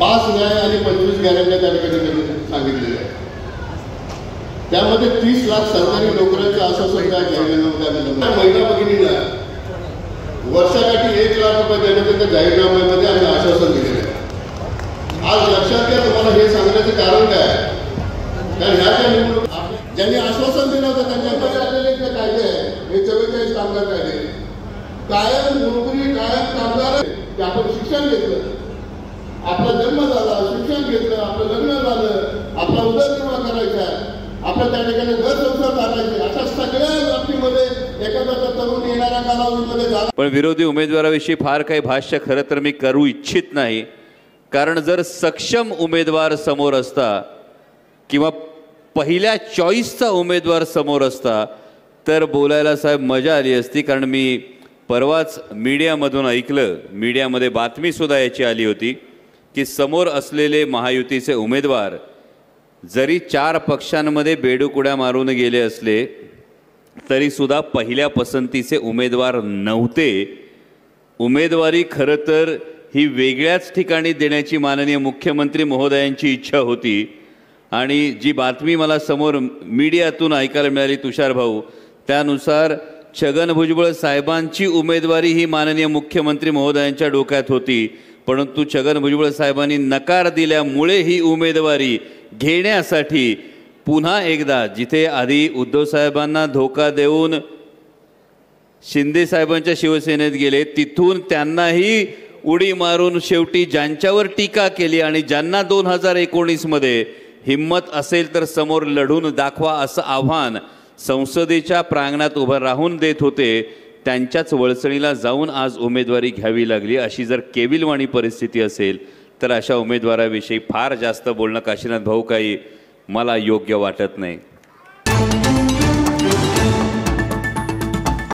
5 न्याय आणि 25 गॅरंट्या त्या ठिकाणी सांगितलेल्या आहेत। त्यामध्ये 30 लाख सरकारी नोकऱ्यांचं आश्वासन त्या जाहीरनाम्यामध्ये महिला भगिनीला वर्षाकाठी 1 लाख रुपये देण्याचं त्या जाहीरनाम्यामध्ये आम्ही आश्वासन दिलेलं आहे। आज लक्षात घ्या, तुम्हाला हे सांगण्याचं कारण काय, कारण ह्या ज्या निवडणूक ज्यांनी आश्वासन दिलं होतं त्यांच्याकडे आलेले जे कायदे आहे हे 44 कामगार कायदे, कायम नोकरी कायम कामगार ते आपण शिक्षण घेतलं, आपला जन्म झाला, शिक्षण घेतलं, आपलं लग्न झालं, आपला उदरनिर्वाह करायचा, आपल्या त्या ठिकाणी घर संसार चालायचे, अशा सगळ्या बाबतीमध्ये एखादा तरुण येणाऱ्या कालावधीमध्ये झाला। पण विरोधी उमेदवाराविषयी फार काही भाष्य खरं तर मी करू इच्छित नाही, कारण जर सक्षम उमेदवार समोर असता किंवा पहिल्या चॉईसचा उमेदवार समोर असता तर बोलायला साहेब मजा आली असती। कारण मी परवाच मीडियामधून ऐकलं, मीडियामध्ये बातमीसुद्धा याची आली होती की समोर असलेले महायुतीचे उमेदवार जरी 4 पक्षांमध्ये बेडुकुड्या मारून गेले असले तरीसुद्धा पहिल्या पसंतीचे उमेदवार नव्हते। उमेदवारी खरं तर ही वेगळ्याच ठिकाणी देण्याची माननीय मुख्यमंत्री महोदयांची इच्छा होती आणि जी बातमी मला समोर मीडियातून ऐकायला मिळाली तुषार भाऊ, त्यानुसार छगन भुजबळ साहेबांची उमेदवारी ही माननीय मुख्यमंत्री महोदयांच्या डोक्यात होती, परंतु छगन भुजबळ साहेबांनी नकार दिल्यामुळे ही उमेदवारी घेण्यासाठी पुन्हा एकदा जिथे आधी उद्धव साहेबांना धोका देऊन शिंदे साहेबांच्या शिवसेनेत गेले तिथून त्यांनाही उडी मारून शेवटी ज्यांच्यावर टीका केली आणि ज्यांना 2019 मध्ये हिम्मत असेल तर समोर लढून दाखवा असं आव्हान संसदेच्या प्रांगणात उभं राहून देत होते, त्यांच्याच वळसणीला जाऊन आज उमेदवारी घ्यावी लागली। अशी जर केविलवाणी परिस्थिती असेल तर अशा उमेदवाराविषयी फार जास्त बोलणं काशीनाथ भाऊ काही मला योग्य वाटत नाही।